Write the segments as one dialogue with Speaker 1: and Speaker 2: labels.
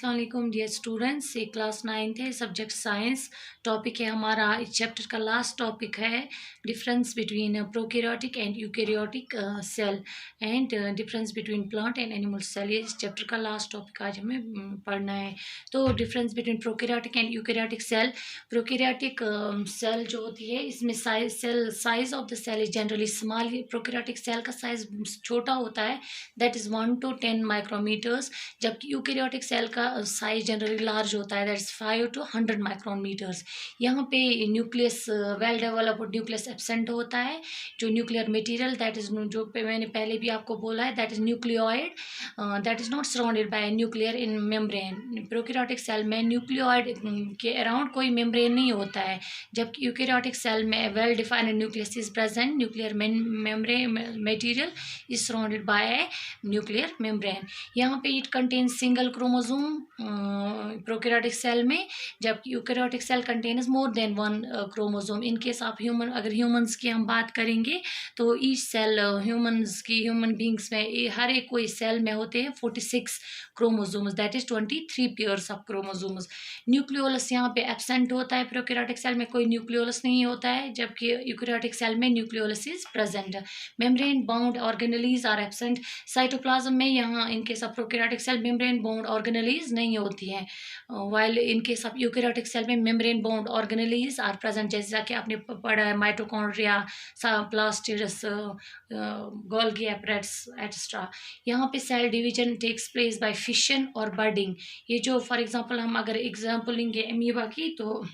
Speaker 1: अस्सलाम वालेकुम dear students. ये क्लास 9th है, सब्जेक्ट साइंस। टॉपिक है हमारा, इस चैप्टर का लास्ट टॉपिक है difference between prokaryotic and eukaryotic cell and difference between plant and animal cell. ये इस चैप्टर का लास्ट टॉपिक आज हमें पढ़ना है। तो difference between prokaryotic and eukaryotic cell. Prokaryotic cell जो होती है, इसमें size of the cell is generally small. Prokaryotic cell का साइज छोटा होता है, दैट इज 1 to 10 माइक्रोमीटर्स, जबकि यूकैरियोटिक सेल का साइज जनरली लार्ज होता है, दैट्स 5 to 100 माइक्रोमीटर्स। यहाँ पे nucleus, well developed nucleus absent होता है। जो न्यूक्लियर मटेरियल दैट इज, जो मैंने पहले भी आपको बोला है, that is nucleoid, that is not surrounded by nuclear in membrane. Prokaryotic cell में न्यूक्लियोइड के अराउंड कोई मेम्ब्रेन नहीं होता है, जबकि यूकैरियोटिक सेल में well defined nucleus is present. Nuclear membrane material is surrounded by nuclear membrane. यहाँ पे it contain single chromosome prokaryotic cell में, जबकि eukaryotic cell contains more than 1 chromosome. In case of human, अगर humans की हम बात करेंगे तो ईच सेल, ह्यूमन बींग्स में हर एक कोई सेल में होते हैं 46 chromosomes, that is 23 pairs of chromosomes. Nucleolus यहाँ पे एब्सेंट होता है। प्रोकैरियोटिक सेल में कोई न्यूक्लियोलस नहीं होता है, जबकि यूकैरियोटिक सेल में nucleolus is present. Membrane bound organelles are absent. Cytoplasm में यहाँ in case of prokaryotic cell membrane bound organelles नहीं होती हैं, while in case of eukaryotic cell में membrane bound organelles are present. जैसा कि आपने पढ़ा है, mitochondria, plastids, Golgi apparatus etcetera. यहाँ पे cell division takes place by fission और बर्डिंग। ये जो फॉर एग्जांपल, हम अगर एग्जांपल लेंगे अमीबा की, तो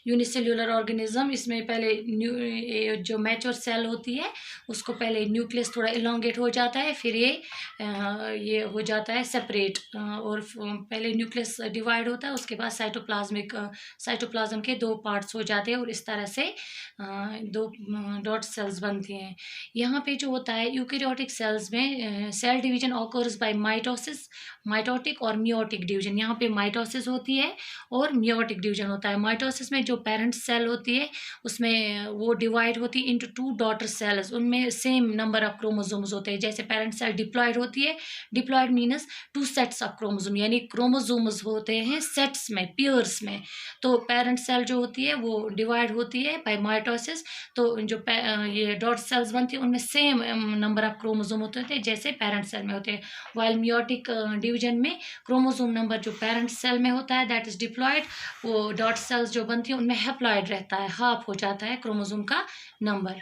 Speaker 1: यूनिसेल्युलर ऑर्गेनिज्म, इसमें पहले जो मैच्योर सेल होती है उसको पहले न्यूक्लियस थोड़ा इलोंगेट हो जाता है, फिर ये हो जाता है सेपरेट, और पहले न्यूक्लियस डिवाइड होता है, उसके बाद साइटोप्लाज्म के 2 पार्ट्स हो जाते हैं, और इस तरह से 2 डॉट सेल्स बनती हैं। यहाँ पे जो होता है यूकैरियोटिक सेल्स में, cell division occurs by mitosis, mitotic और मियोटिक डिवीजन। यहाँ पे माइटोसिस होती है और मियोटिक डिवीजन होता है। माइटोसिस में जो पेरेंट सेल होती है, उसमें वो डिवाइड होती है इनटू 2 डॉटर सेल्स, उनमें सेम नंबर ऑफ क्रोमोसोम्स होते हैं। जैसे पेरेंट सेल डिप्लॉयड होती है, diploid means 2 sets of chromosome, यानी क्रोमोसोम्स होते हैं सेट्स में, पेयर्स में। तो पेरेंट सेल जो होती है वो डिवाइड होती है बाय माइटोसिस, तो जो ये डॉट सेल्स बनती है उनमें सेम नंबर ऑफ क्रोमोसोम होते हैं जैसे पेरेंट सेल में होते हैं। वाइल मियोटिक डिवीजन में क्रोमोसोम नंबर जो पेरेंट सेल में होता है, दैट इज डिप्लॉयड, वो डॉट सेल्स जो बनती है उनमें हैप्लॉयड रहता है, हाफ हो जाता है क्रोमोसोम का नंबर।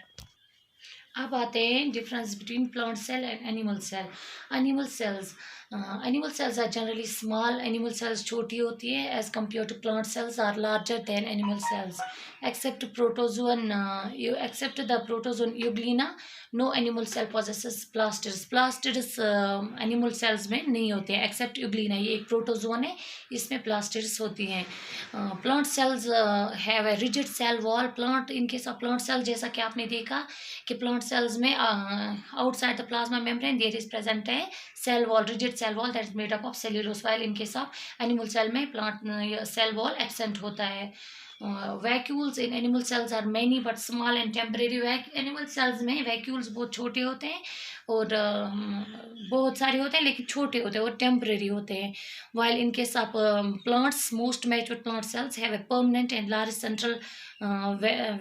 Speaker 1: अब आते हैं difference between plant cell and animal cell. Animal cells are generally small. Animal cells छोटी होती है as compare to plant cells are larger than animal cells. Except the protozoan euglena, no animal cell possesses plastids. Plastids animal cells में नहीं होते हैं, accept Euglena, ये एक protozoan है, इसमें प्लास्टिड्स होती हैं। Plant cells have a rigid cell wall. Plant, in case of plant cell, जैसा कि आपने देखा कि प्लांट सेल्स में outside the plasma membrane there is present है cell wall, rigid cell wall, that is made up of cellulose. While in case of animal cell में plant cell wall absent होता है। Vacuoles in animal cells are many but small and temporary. Animal cells में vacuoles बहुत छोटे होते हैं और बहुत सारे होते हैं, लेकिन छोटे होते हैं और टेम्परेरी होते हैं। While in case of plants, most mature plant cells have a permanent and large central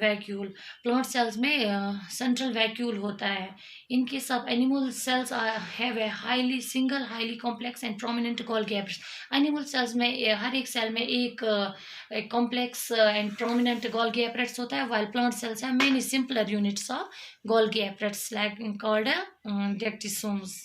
Speaker 1: vacuole. Plant cells में सेंट्रल वैक्यूल होता है। In case of animal cells have a highly complex and prominent Golgi apparatus. Animal cells में हर एक cell में एक complex and prominent Golgi apparatus होता है, while plant cells have many simpler units of Golgi apparatus like called डेक्टिसोम्स।